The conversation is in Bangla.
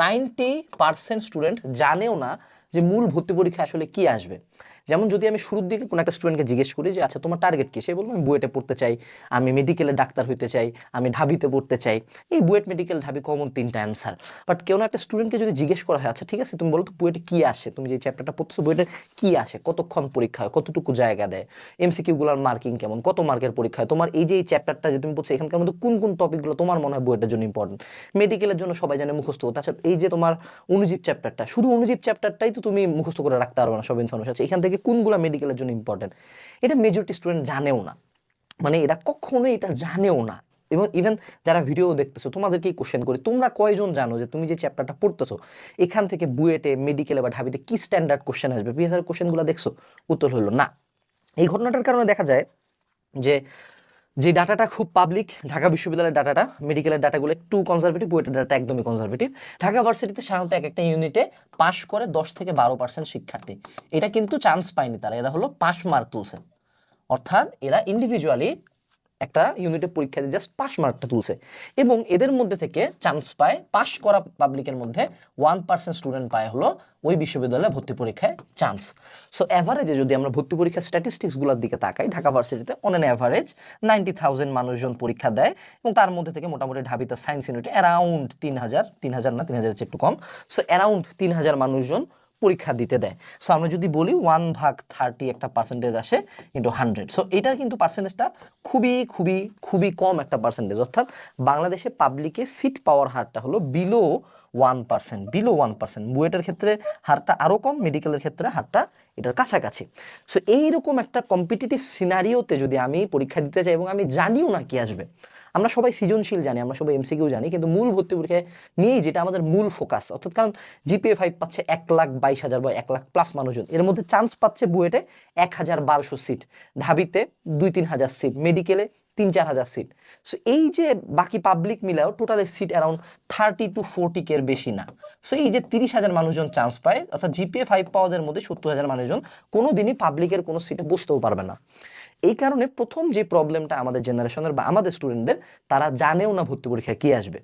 90% স্টুডেন্ট জানেও না যে মূল ভর্তি পরীক্ষা আসলে কি আসবে। যেমন যদি আমি শুরুর দিকে কোনো একটা স্টুডেন্টকে জিজ্ঞেস করি যে আচ্ছা তোমার টার্গেট কি, সে বলবো আমি বুয়েটে পড়তে চাই, আমি মেডিকেলে ডাক্তার হইতে চাই, আমি ঢাবিতে পড়তে চাই। এই বুয়েট মেডিকেল ঢাবি কমন তিনটা অ্যান্সার। বাট কেউ না একটা স্টুডেন্টকে যদি জিজ্ঞেস করা হয় আচ্ছা ঠিক আছে তুমি বলো তো বুয়েটে কি আসে, তুমি যে চ্যাপ্টারটা পড়তেছো বুয়েটে কি আসে, কতক্ষণ পরীক্ষা হয়, কতটুকু জায়গা দেয়, এমসিকিউ গুলার মার্কিং কেমন, কত মার্কের পরীক্ষা হয়, তোমার এই যে এই চ্যাপ্টারটা যে তুমি পড়ছো এখানকার মধ্যে কোন কোন টপিকগুলো তোমার মনে হয় বুয়েটের জন্য ইম্পর্টেন্ট। মেডিকেলের জন্য সবাই জানে মুখস্থ করতে, আচ্ছা এই যে তোমার অনুজীব চ্যাপ্টারটা, শুধু অনুজীব চ্যাপ্টারটাই তো তুমি মুখস্থ করে রাখতে পারবে না সব ইনফরমেশন আছে, এখান থেকে কোনগুলো মেডিকেলের জন্য ইম্পর্টেন্ট এটা মেজরিটি স্টুডেন্ট জানেও না। মানে এরা কখনোই এটা জানেও না। এবং ইভেন যারা ভিডিও দেখতেছো তোমাদেরকেই কোশ্চেন করি, তোমরা কয়জন জানো যে তুমি যে চ্যাপ্টারটা পড়তেছো এখান থেকে বুয়েটে মেডিকেলে বা ঢাবিতে কি স্ট্যান্ডার্ড কোশ্চেন আসবে, পিএসআর কোশ্চেনগুলো দেখছো? উত্তর হলো না। এই ঘটনাটার কারণে দেখা যায় যে যে ডাটাটা খুব পাবলিক, ঢাকা বিশ্ববিদ্যালয়ের ডাটাটা, মেডিকেলের ডাটাগুলো একটু কনজারভেটিভ, বুয়েটের ডাটা একদমই কনজারভেটিভ। ঢাকা ভার্সিটিতে সাধারণত এক একটা ইউনিটে পাশ করে 10 থেকে 12% শিক্ষার্থী, এটা কিন্তু চান্স পায়নি তারা, এরা হলো পাস মার্ক তুলছে, অর্থাৎ এরা ইন্ডিভিজুয়ালি একটা ইউনিটে পরীক্ষা দিয়ে জাস্ট পাস মার্কটা তুলছে। এবং এদের মধ্যে থেকে চান্স পায়, পাশ করা পাবলিকের মধ্যে 1% স্টুডেন্ট পায় হলো ওই বিশ্ববিদ্যালয়ে ভর্তি পরীক্ষায় চান্স। সো অ্যাভারেজে যদি আমরা ভর্তি পরীক্ষার স্ট্যাটিস্টিক্সগুলোর দিকে তাকাই, ঢাকা ভার্সিটিতে অন অ্যান অ্যাভারেজ 90,000 মানুষজন পরীক্ষা দেয়, এবং তার মধ্যে থেকে মোটামুটি ঢাবিতে সায়েন্স ইউনিটে অ্যারাউন্ড 3,000 না 3,000 চেয়ে একটু কম, সো অ্যারাউন্ড 3,000 মানুষজন পরীক্ষা দিতে দেয়। সো আমরা যদি বলি 1/30 একটা পার্সেন্টেজ আসে ইন্টু 100, সো এটা কিন্তু পার্সেন্টেজটা খুবই খুবই খুবই কম একটা পার্সেন্টেজ। অর্থাৎ বাংলাদেশে পাবলিকে সিট পাওয়ার হারটা হলো বিলো 1%, বিলো 1%। বুয়েটের ক্ষেত্রে হারটা আরও কম, মেডিকেলের ক্ষেত্রে হারটা এটার কাছাকাছি। সো এইরকম একটা কম্পিটিটিভ সিনারিওতে যদি আমি পরীক্ষা দিতে চাই এবং আমি জানিও না কি আসবে, আমরা সবাই সৃজনশীল জানি, আমরা সবাই এমসিকিউ জানি, কিন্তু মূল ভর্তি পরীক্ষায় নিয়েই যেটা আমাদের মূল ফোকাস, অর্থাৎ কারণ জিপিএ 5 পাচ্ছে 1,22,000 বা 1,00,000 প্লাস মানুষজন, এর মধ্যে চান্স পাচ্ছে বুয়েটে 1,1200 সিট, ঢাবিতে 2-3 হাজার সিট, মেডিকেলে 3-4 হাজার সিট। সো এই যে বাকি পাবলিক মিলাও টোটালের সিট অ্যারাউন্ড 30-40 এর বেশি না। সো এই যে 30,000 মানুষজন চান্স পায়, অর্থাৎ জিপিএ 5 পাওয়াদের মধ্যে 70,000 মানুষজন কোনো দিনই পাবলিকের কোনো সিটে বসতেও পারবে না। এই কারণে প্রথম যে প্রবলেমটা আমাদের জেনারেশনের বা আমাদের স্টুডেন্টদের, তারা জানেও না ভর্তি পরীক্ষায় কি আসবে।